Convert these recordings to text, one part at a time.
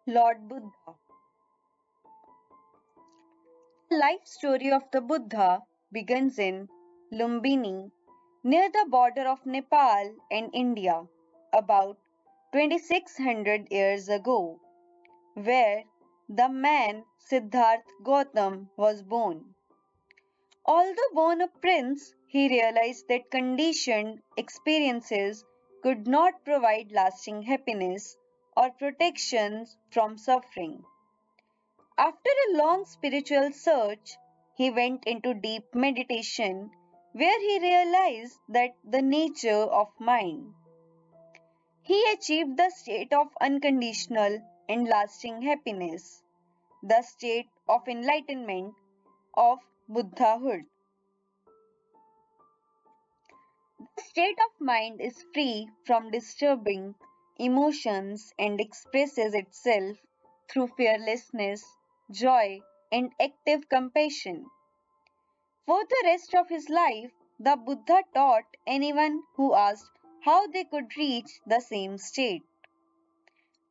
Lord Buddha. The life story of the Buddha begins in Lumbini, near the border of Nepal and India, about 2600 years ago, where the man Siddhartha Gautama was born. Although born a prince, he realized that conditioned experiences could not provide lasting happiness or protections from suffering. After a long spiritual search, he went into deep meditation where he realized that the nature of mind. He achieved the state of unconditional and lasting happiness, the state of enlightenment of Buddhahood. The state of mind is free from disturbing emotions and expresses itself through fearlessness, joy, and active compassion. For the rest of his life, the Buddha taught anyone who asked how they could reach the same state.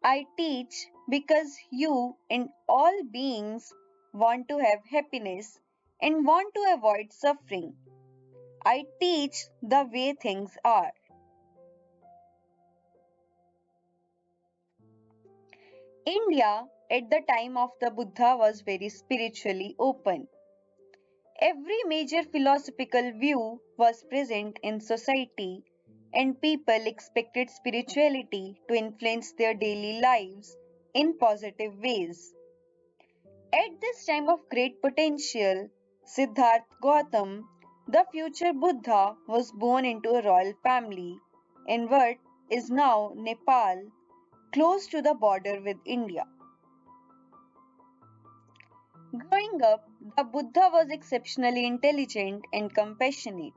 I teach because you and all beings want to have happiness and want to avoid suffering. I teach the way things are. India at the time of the Buddha was very spiritually open. Every major philosophical view was present in society, and people expected spirituality to influence their daily lives in positive ways. At this time of great potential, Siddhartha Gautama, the future Buddha, was born into a royal family in what is now Nepal, close to the border with India. Growing up, the Buddha was exceptionally intelligent and compassionate.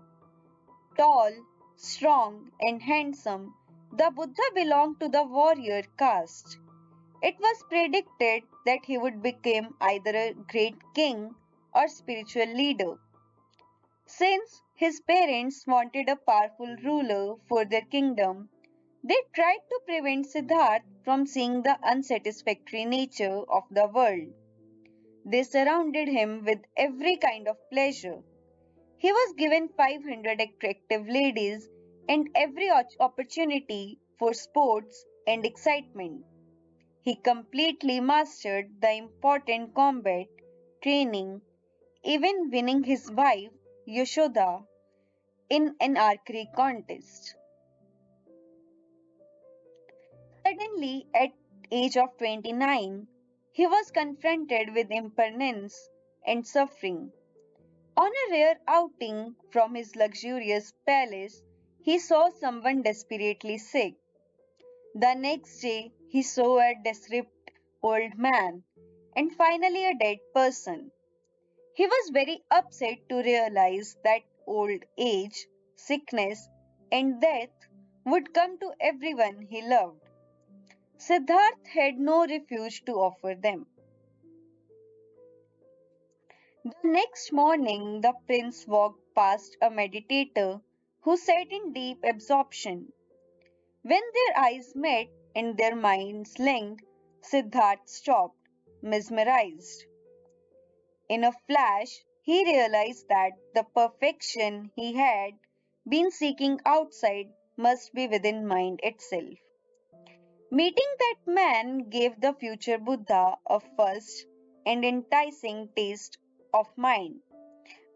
Tall, strong, and handsome, the Buddha belonged to the warrior caste. It was predicted that he would become either a great king or spiritual leader. Since his parents wanted a powerful ruler for their kingdom, they tried to prevent Siddhartha from seeing the unsatisfactory nature of the world. They surrounded him with every kind of pleasure. He was given 500 attractive ladies and every opportunity for sports and excitement. He completely mastered the important combat training, even winning his wife Yashoda in an archery contest. Suddenly, at age of 29, he was confronted with impermanence and suffering. On a rare outing from his luxurious palace, he saw someone desperately sick. The next day, he saw a decrepit old man, and finally a dead person. He was very upset to realize that old age, sickness, and death would come to everyone he loved. Siddharth had no refuge to offer them. The next morning, the prince walked past a meditator who sat in deep absorption. When their eyes met and their minds linked, Siddharth stopped, mesmerized. In a flash, he realized that the perfection he had been seeking outside must be within mind itself. Meeting that man gave the future Buddha a first and enticing taste of mind,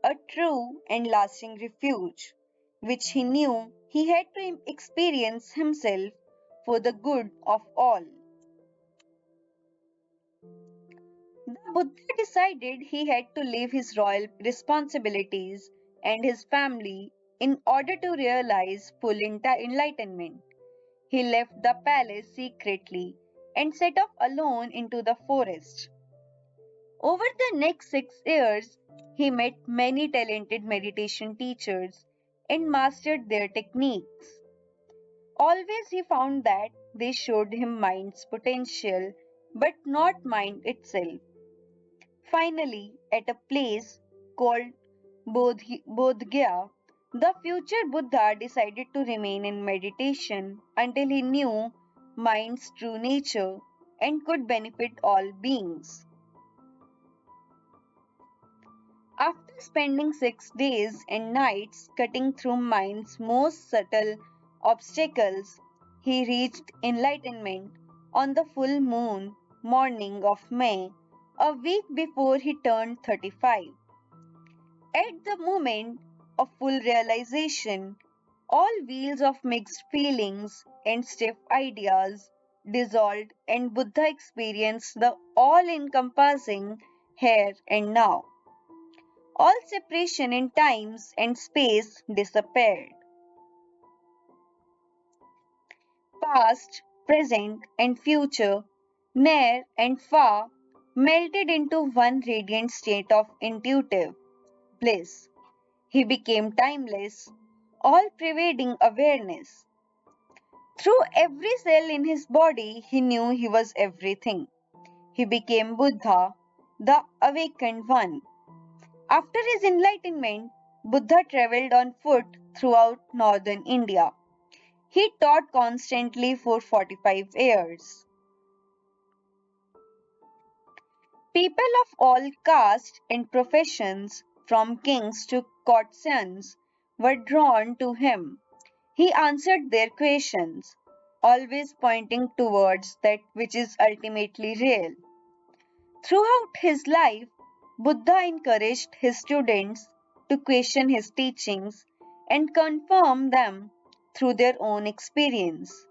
a true and lasting refuge, which he knew he had to experience himself for the good of all. The Buddha decided he had to leave his royal responsibilities and his family in order to realize full enlightenment. He left the palace secretly and set off alone into the forest. Over the next 6 years, he met many talented meditation teachers and mastered their techniques. Always he found that they showed him mind's potential but not mind itself. Finally, at a place called Bodh Gaya, the future Buddha decided to remain in meditation until he knew mind's true nature and could benefit all beings. After spending 6 days and nights cutting through mind's most subtle obstacles, he reached enlightenment on the full moon morning of May, a week before he turned 35. At the moment of full realization, all wheels of mixed feelings and stiff ideas dissolved, and Buddha experienced the all encompassing here and now. All separation in times and space disappeared. Past, present, and future, near and far, melted into one radiant state of intuitive bliss. He became timeless, all pervading awareness. Through every cell in his body, he knew he was everything. He became Buddha, the awakened one. After his enlightenment, Buddha traveled on foot throughout northern India. He taught constantly for 45 years. People of all castes and professions, from kings to courtesans, were drawn to him. He answered their questions, always pointing towards that which is ultimately real. Throughout his life, Buddha encouraged his students to question his teachings and confirm them through their own experience.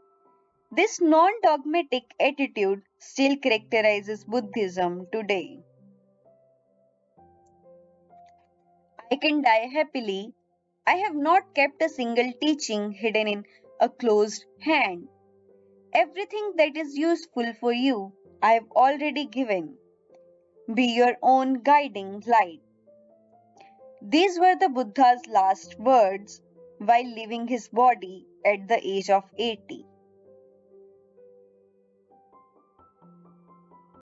This non dogmatic attitude still characterizes Buddhism today. I can die happily. I have not kept a single teaching hidden in a closed hand. Everything that is useful for you, I have already given. Be your own guiding light. These were the Buddha's last words while leaving his body at the age of 80.